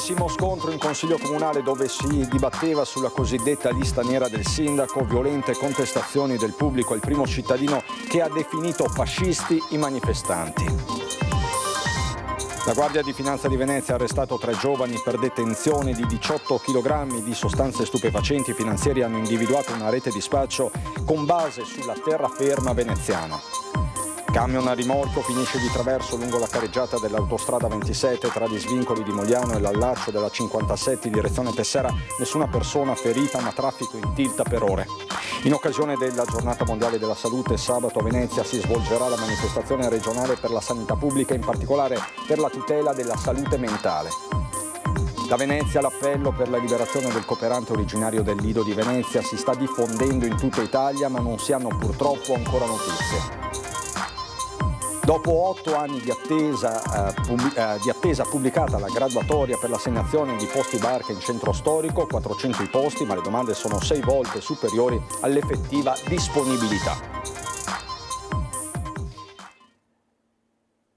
Durissimo scontro in Consiglio Comunale dove si dibatteva sulla cosiddetta lista nera del sindaco, violente contestazioni del pubblico al primo cittadino che ha definito fascisti i manifestanti. La Guardia di Finanza di Venezia ha arrestato 3 giovani per detenzione di 18 kg di sostanze stupefacenti. I finanzieri hanno individuato una rete di spaccio con base sulla terraferma veneziana. Camion a rimorchio finisce di traverso lungo la careggiata dell'autostrada 27 tra gli svincoli di Mogliano e l'allaccio della 57 in direzione Tessera. Nessuna persona ferita ma traffico in tilt per ore. In occasione della Giornata Mondiale della Salute, sabato a Venezia si svolgerà la manifestazione regionale per la sanità pubblica, in particolare per la tutela della salute mentale. Da Venezia l'appello per la liberazione del cooperante originario del Lido di Venezia si sta diffondendo in tutta Italia, ma non si hanno purtroppo ancora notizie. Dopo 8 anni di attesa pubblicata la graduatoria per l'assegnazione di posti barca in centro storico, 400 i posti, ma le domande sono 6 volte superiori all'effettiva disponibilità.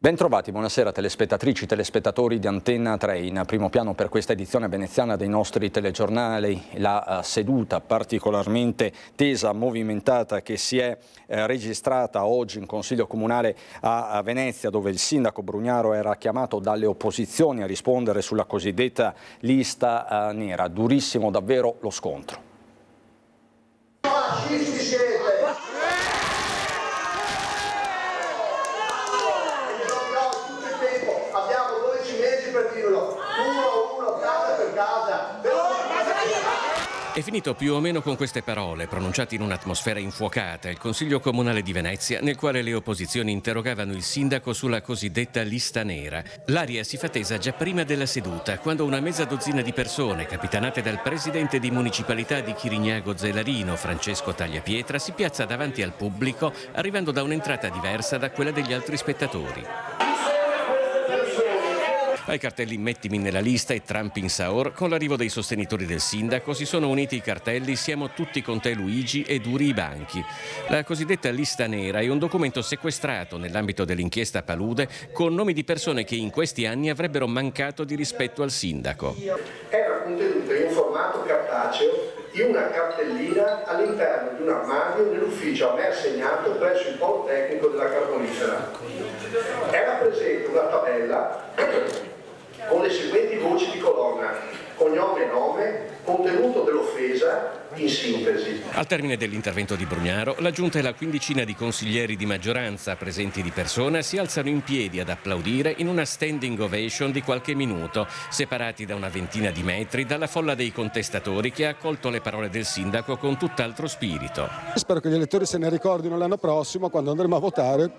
Bentrovati, buonasera telespettatrici, telespettatori di Antenna 3. In primo piano per questa edizione veneziana dei nostri telegiornali la seduta particolarmente tesa, movimentata che si è registrata oggi in Consiglio Comunale a Venezia, dove il sindaco Brugnaro era chiamato dalle opposizioni a rispondere sulla cosiddetta lista nera. Durissimo davvero lo scontro. Fascisti siete! È finito più o meno con queste parole, pronunciate in un'atmosfera infuocata, il Consiglio Comunale di Venezia, nel quale le opposizioni interrogavano il sindaco sulla cosiddetta lista nera. L'aria si fa tesa già prima della seduta, quando una mezza dozzina di persone, capitanate dal presidente di municipalità di Chirignago Zelarino, Francesco Tagliapietra, si piazza davanti al pubblico, arrivando da un'entrata diversa da quella degli altri spettatori. Ai cartelli "Mettimi nella lista" e "Trump in Saor", con l'arrivo dei sostenitori del sindaco, si sono uniti i cartelli "Siamo tutti con te Luigi" e "Duri i banchi". La cosiddetta lista nera è un documento sequestrato nell'ambito dell'inchiesta Palude con nomi di persone che in questi anni avrebbero mancato di rispetto al sindaco. Era contenuta in un formato cartaceo in una cartellina all'interno di un armadio nell'ufficio a me assegnato presso il polo tecnico della Carbonifera. Era presente una tabella con le seguenti voci di colonna: cognome e nome, contenuto dell'offesa, in sintesi. Al termine dell'intervento di Brugnaro, la giunta e la quindicina di consiglieri di maggioranza presenti di persona si alzano in piedi ad applaudire in una standing ovation di qualche minuto, separati da una ventina di metri dalla folla dei contestatori che ha accolto le parole del sindaco con tutt'altro spirito. Spero che gli elettori se ne ricordino l'anno prossimo quando andremo a votare,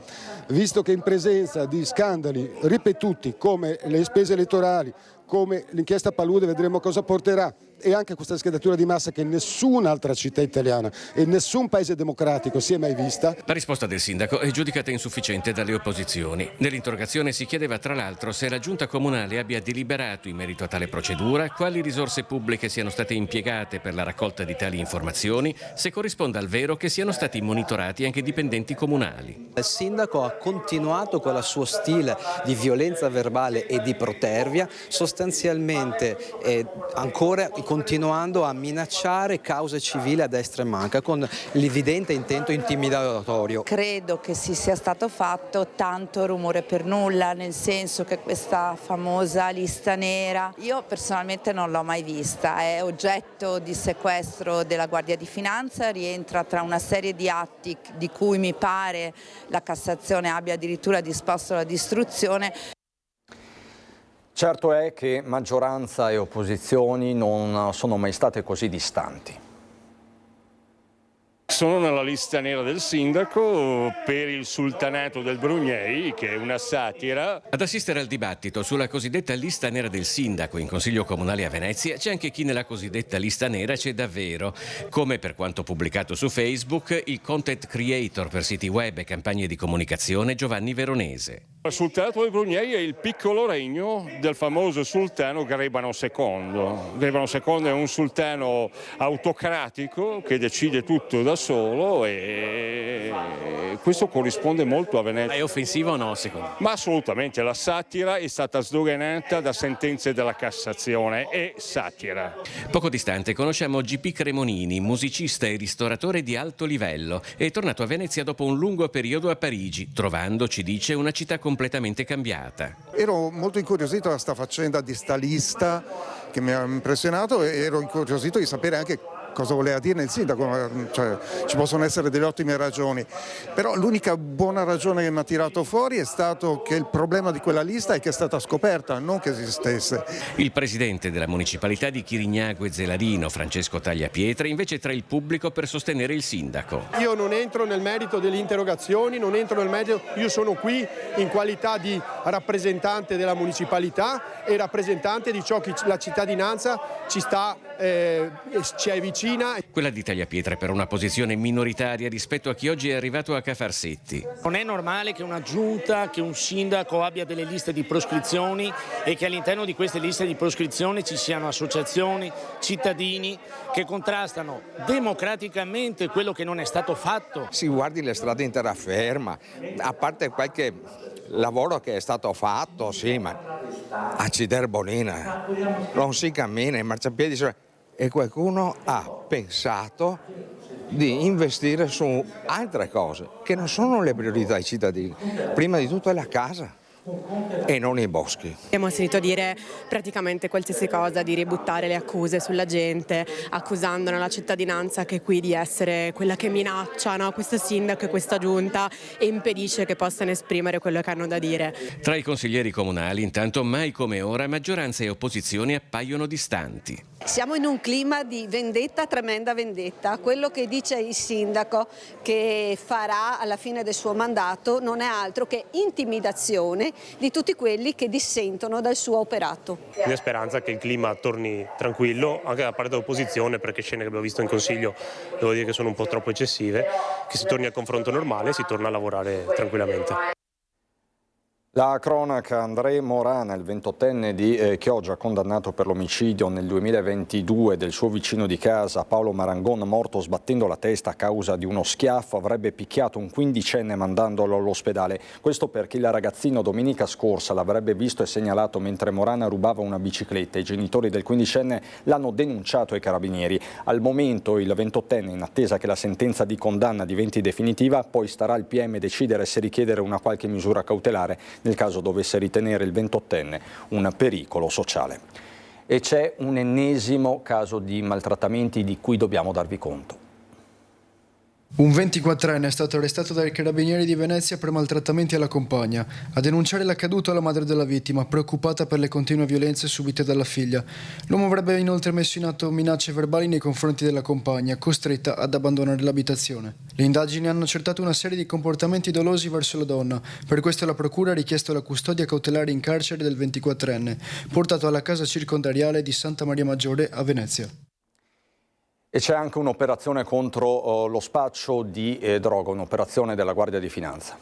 visto che in presenza di scandali ripetuti come le spese elettorali, come l'inchiesta Palude, vedremo cosa porterà, e anche questa schedatura di massa che in nessun'altra città italiana e nessun paese democratico si è mai vista. La risposta del sindaco è giudicata insufficiente dalle opposizioni. Nell'interrogazione si chiedeva tra l'altro se la giunta comunale abbia deliberato in merito a tale procedura, quali risorse pubbliche siano state impiegate per la raccolta di tali informazioni, se corrisponda al vero che siano stati monitorati anche dipendenti comunali. Il sindaco ha continuato con il suo stile di violenza verbale e di protervia, sostanzialmente ancora continuando a minacciare cause civili a destra e manca con l'evidente intento intimidatorio. Credo che si sia stato fatto tanto rumore per nulla, nel senso che questa famosa lista nera io personalmente non l'ho mai vista, è oggetto di sequestro della Guardia di Finanza, rientra tra una serie di atti di cui mi pare la Cassazione abbia addirittura disposto la distruzione. Certo è che maggioranza e opposizioni non sono mai state così distanti. Sono nella lista nera del sindaco per il sultanato del Brugnei, che è una satira. Ad assistere al dibattito sulla cosiddetta lista nera del sindaco in Consiglio Comunale a Venezia c'è anche chi nella cosiddetta lista nera c'è davvero, come per quanto pubblicato su Facebook il content creator per siti web e campagne di comunicazione Giovanni Veronese. Il sultanato del Brugnei è il piccolo regno del famoso sultano Grebano II. Grebano II è un sultano autocratico che decide tutto da solo e questo corrisponde molto a Venezia. È offensivo o no, secondo? Ma assolutamente, la satira è stata sdoganata da sentenze della Cassazione, è satira. Poco distante conosciamo GP Cremonini, musicista e ristoratore di alto livello. È tornato a Venezia dopo un lungo periodo a Parigi, trovando, ci dice, una città completamente cambiata. Ero molto incuriosito da questa faccenda di sta lista che mi ha impressionato e ero incuriosito di sapere anche cosa voleva dire il sindaco, cioè, ci possono essere delle ottime ragioni, però l'unica buona ragione che mi ha tirato fuori è stato che il problema di quella lista è che è stata scoperta, non che esistesse. Il presidente della municipalità di Chirignago e Zeladino, Francesco Tagliapietra, invece tra il pubblico per sostenere il sindaco. Io non entro nel merito delle interrogazioni, non entro nel merito, io sono qui in qualità di rappresentante della municipalità e rappresentante di ciò che la cittadinanza ci è vicina. Quella di Tagliapietra è per una posizione minoritaria rispetto a chi oggi è arrivato a Cafarsetti. Non è normale che una giunta, che un sindaco abbia delle liste di proscrizioni e che all'interno di queste liste di proscrizione ci siano associazioni, cittadini che contrastano democraticamente quello che non è stato fatto. Si guardi le strade in terraferma, a parte qualche lavoro che è stato fatto, sì, ma a Ciderbonina non si cammina, i marciapiedi e qualcuno ha pensato di investire su altre cose che non sono le priorità ai cittadini. Prima di tutto è la casa e non i boschi. Abbiamo sentito dire praticamente qualsiasi cosa, di ributtare le accuse sulla gente, accusando la cittadinanza che qui di essere quella che minaccia, no? Questo sindaco e questa giunta e impedisce che possano esprimere quello che hanno da dire. Tra i consiglieri comunali, intanto, mai come ora, maggioranza e opposizione appaiono distanti. Siamo in un clima di vendetta, tremenda vendetta. Quello che dice il sindaco che farà alla fine del suo mandato non è altro che intimidazione di tutti quelli che dissentono dal suo operato. Mia speranza che il clima torni tranquillo anche da parte dell'opposizione, perché scene che abbiamo visto in Consiglio devo dire che sono un po' troppo eccessive, che si torni al confronto normale e si torna a lavorare tranquillamente. La cronaca: André Morana, il 28enne di Chioggia, condannato per l'omicidio nel 2022 del suo vicino di casa Paolo Marangon, morto sbattendo la testa a causa di uno schiaffo, avrebbe picchiato un 15enne mandandolo all'ospedale. Questo perché il ragazzino domenica scorsa l'avrebbe visto e segnalato mentre Morana rubava una bicicletta. I genitori del 15enne l'hanno denunciato ai carabinieri. Al momento il 28enne, in attesa che la sentenza di condanna diventi definitiva, poi starà al PM decidere se richiedere una qualche misura cautelare nel caso dovesse ritenere il 28enne un pericolo sociale. E c'è un ennesimo caso di maltrattamenti di cui dobbiamo darvi conto. Un 24enne è stato arrestato dai carabinieri di Venezia per maltrattamenti alla compagna. A denunciare l'accaduto alla madre della vittima, preoccupata per le continue violenze subite dalla figlia. L'uomo avrebbe inoltre messo in atto minacce verbali nei confronti della compagna, costretta ad abbandonare l'abitazione. Le indagini hanno accertato una serie di comportamenti dolosi verso la donna. Per questo la procura ha richiesto la custodia cautelare in carcere del 24enne, portato alla casa circondariale di Santa Maria Maggiore a Venezia. E c'è anche un'operazione contro lo spaccio di droga, un'operazione della Guardia di Finanza.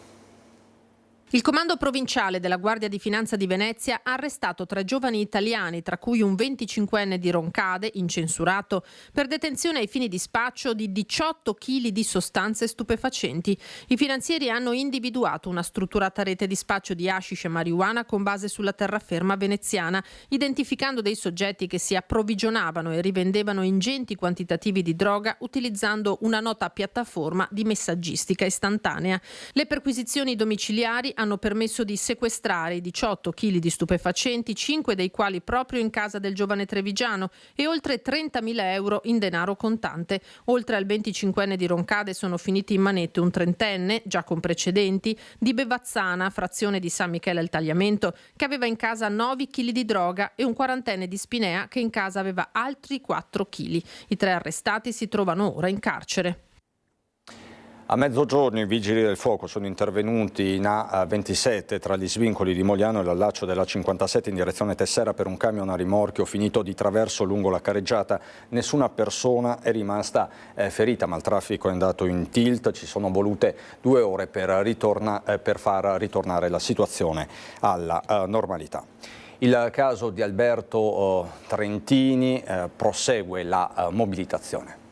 Il comando provinciale della Guardia di Finanza di Venezia ha arrestato 3 giovani italiani, tra cui un 25enne di Roncade, incensurato, per detenzione ai fini di spaccio di 18 kg di sostanze stupefacenti. I finanzieri hanno individuato una strutturata rete di spaccio di hashish e marijuana con base sulla terraferma veneziana, identificando dei soggetti che si approvvigionavano e rivendevano ingenti quantitativi di droga utilizzando una nota piattaforma di messaggistica istantanea. Le perquisizioni domiciliari hanno permesso di sequestrare 18 kg di stupefacenti, 5 dei quali proprio in casa del giovane trevigiano, e oltre 30.000 euro in denaro contante. Oltre al 25enne di Roncade sono finiti in manette un 30enne, già con precedenti, di Bevazzana, frazione di San Michele al Tagliamento, che aveva in casa 9 kg di droga, e un 40enne di Spinea che in casa aveva altri 4 kg. I 3 arrestati si trovano ora in carcere. A mezzogiorno i vigili del fuoco sono intervenuti in A27 tra gli svincoli di Mogliano e l'allaccio della 57 in direzione Tessera per un camion a rimorchio finito di traverso lungo la careggiata. Nessuna persona è rimasta ferita, ma il traffico è andato in tilt. Ci sono volute 2 ore per far ritornare la situazione alla normalità. Il caso di Alberto Trentini prosegue la mobilitazione.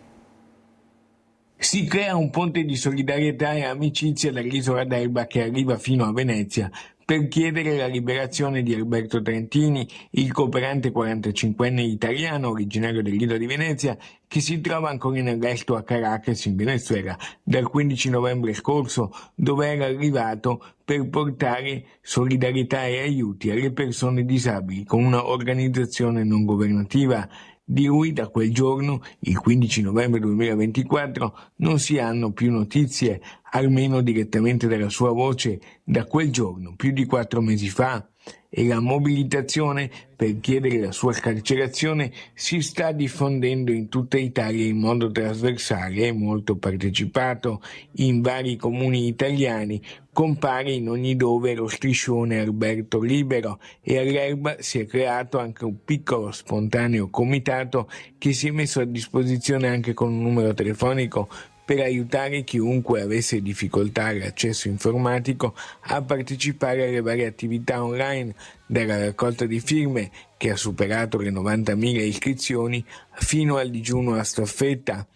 Si crea un ponte di solidarietà e amicizia dall'isola d'Elba che arriva fino a Venezia per chiedere la liberazione di Alberto Trentini, il cooperante 45enne italiano originario dell'isola di Venezia che si trova ancora in arresto a Caracas in Venezuela dal 15 novembre scorso, dove era arrivato per portare solidarietà e aiuti alle persone disabili con una organizzazione non governativa. Di lui da quel giorno, il 15 novembre 2024, non si hanno più notizie, almeno direttamente dalla sua voce, da quel giorno, più di 4 mesi fa. E la mobilitazione per chiedere la sua scarcerazione si sta diffondendo in tutta Italia in modo trasversale e molto partecipato. In vari comuni italiani compare in ogni dove lo striscione Alberto Libero e all'Elba si è creato anche un piccolo spontaneo comitato che si è messo a disposizione anche con un numero telefonico per aiutare chiunque avesse difficoltà all'accesso informatico a partecipare alle varie attività online, dalla raccolta di firme, che ha superato le 90.000 iscrizioni, fino al digiuno a staffetta.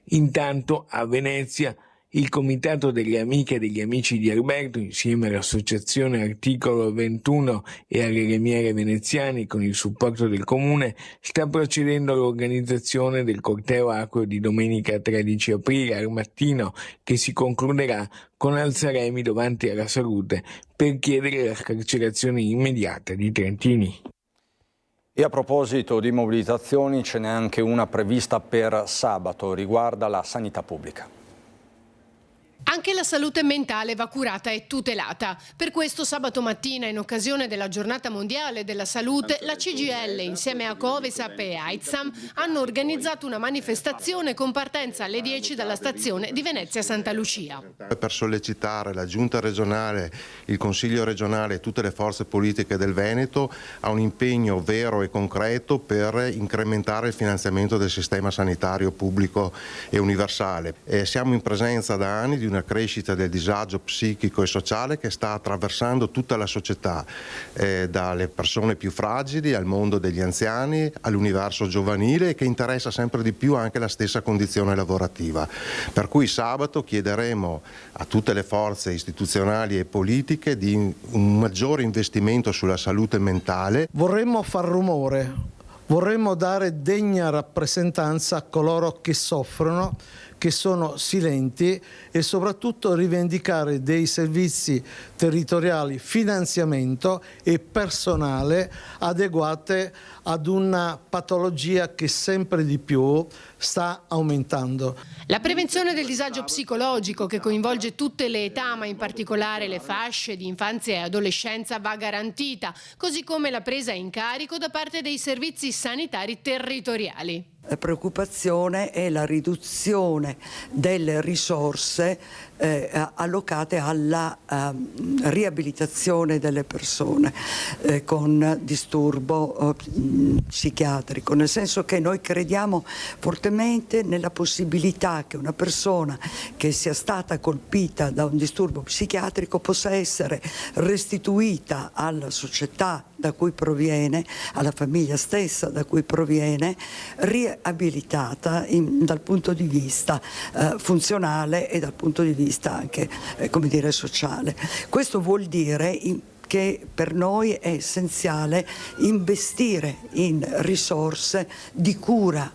Intanto a Venezia il Comitato delle Amiche e degli Amici di Alberto, insieme all'Associazione Articolo 21 e alle Lemiere Veneziani, con il supporto del Comune, sta procedendo all'organizzazione del corteo acqueo di domenica 13 aprile al mattino, che si concluderà con alzaremi davanti alla Salute per chiedere la scarcerazione immediata di Trentini. E a proposito di mobilitazioni, ce n'è anche una prevista per sabato, riguarda la sanità pubblica. Anche la salute mentale va curata e tutelata. Per questo sabato mattina, in occasione della Giornata Mondiale della Salute, la CGIL insieme a Covisap e AIDSAM hanno organizzato una manifestazione con partenza alle 10 dalla stazione di Venezia Santa Lucia. Per sollecitare la Giunta regionale, il Consiglio regionale e tutte le forze politiche del Veneto a un impegno vero e concreto per incrementare il finanziamento del sistema sanitario pubblico e universale. Siamo in presenza da anni di una crescita del disagio psichico e sociale che sta attraversando tutta la società, dalle persone più fragili al mondo degli anziani, all'universo giovanile, e che interessa sempre di più anche la stessa condizione lavorativa. Per cui sabato chiederemo a tutte le forze istituzionali e politiche di un maggiore investimento sulla salute mentale. Vorremmo far rumore, vorremmo dare degna rappresentanza a coloro che soffrono, che sono silenti, e soprattutto rivendicare dei servizi territoriali, finanziamento e personale adeguate ad una patologia che sempre di più sta aumentando. La prevenzione del disagio psicologico, che coinvolge tutte le età, ma in particolare le fasce di infanzia e adolescenza, va garantita, così come la presa in carico da parte dei servizi sanitari territoriali. La preoccupazione è la riduzione delle risorse allocate alla riabilitazione delle persone con disturbo psichiatrico, nel senso che noi crediamo fortemente nella possibilità che una persona che sia stata colpita da un disturbo psichiatrico possa essere restituita alla società da cui proviene, alla famiglia stessa da cui proviene, riabilitata dal punto di vista funzionale e dal punto di vista anche sociale. Questo vuol dire che per noi è essenziale investire in risorse di cura.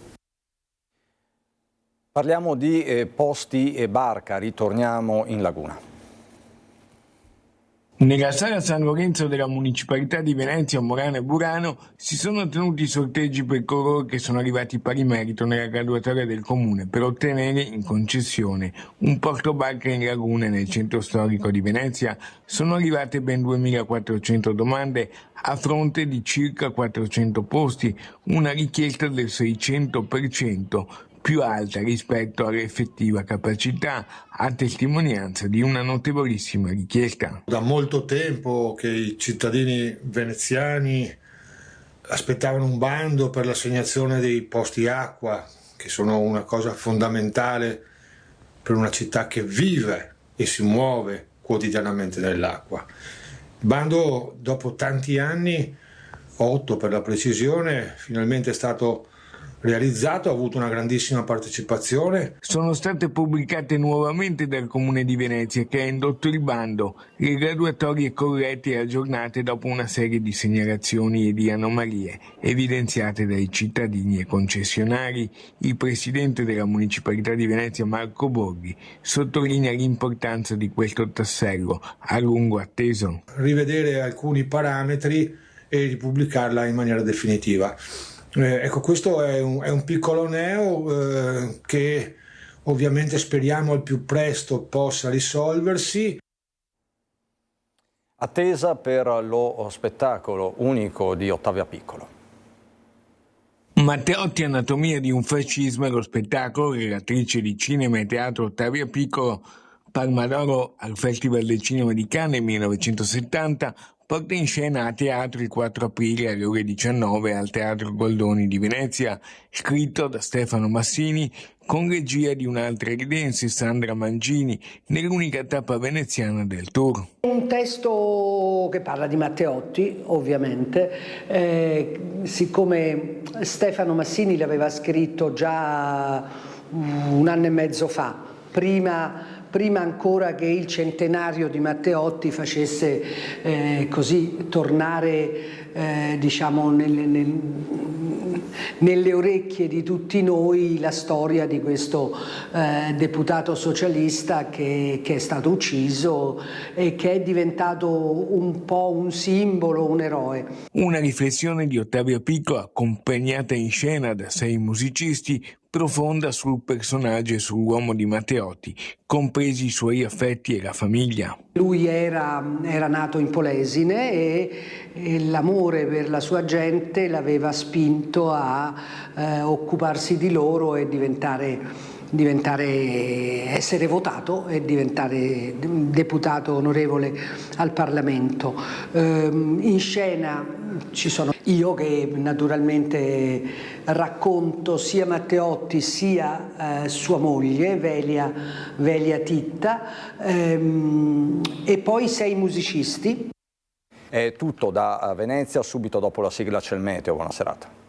Parliamo di posti e barca, ritorniamo in laguna. Nella sala San Lorenzo della Municipalità di Venezia, Morano e Burano si sono tenuti i sorteggi per coloro che sono arrivati pari merito nella graduatoria del Comune per ottenere in concessione un portobarca in laguna nel centro storico di Venezia. Sono arrivate ben 2.400 domande a fronte di circa 400 posti, una richiesta del 600%. più alta rispetto all'effettiva capacità, a testimonianza di una notevolissima richiesta. Da molto tempo che i cittadini veneziani aspettavano un bando per l'assegnazione dei posti acqua, che sono una cosa fondamentale per una città che vive e si muove quotidianamente nell'acqua. Il bando, dopo tanti anni, 8 per la precisione, finalmente è stato realizzato, ha avuto una grandissima partecipazione. Sono state pubblicate nuovamente dal Comune di Venezia, che ha indotto il bando, le graduatorie corrette e aggiornate dopo una serie di segnalazioni e di anomalie evidenziate dai cittadini e concessionari. Il presidente della Municipalità di Venezia, Marco Borghi, sottolinea l'importanza di questo tassello a lungo atteso. Rivedere alcuni parametri e ripubblicarla in maniera definitiva. Ecco, questo è un piccolo neo che ovviamente speriamo al più presto possa risolversi. Attesa per lo spettacolo unico di Ottavia Piccolo. Matteotti, anatomia di un fascismo, è lo spettacolo relatrice di cinema e teatro Ottavia Piccolo, Palma d'Oro al Festival del Cinema di Cannes nel 1970, porta in scena a teatro il 4 aprile alle ore 19 al Teatro Goldoni di Venezia, scritto da Stefano Massini con regia di un'altra ridense, Sandra Mangini, nell'unica tappa veneziana del tour. Un testo che parla di Matteotti, ovviamente, siccome Stefano Massini l'aveva scritto già 1 anno e mezzo fa, prima ancora che il centenario di Matteotti facesse così tornare diciamo nelle orecchie di tutti noi la storia di questo deputato socialista che è stato ucciso e che è diventato un po' un simbolo, un eroe. Una riflessione di Ottavia Piccolo, accompagnata in scena da 6 musicisti, profonda sul personaggio e sull'uomo di Matteotti, compresi i suoi affetti e la famiglia. Lui era nato in Polesine e l'amore per la sua gente l'aveva spinto a occuparsi di loro e essere votato e diventare deputato onorevole al Parlamento. In scena ci sono io che naturalmente racconto sia Matteotti sia sua moglie Velia Titta e poi 6 musicisti. È tutto da Venezia, subito dopo la sigla c'è il meteo, buona serata.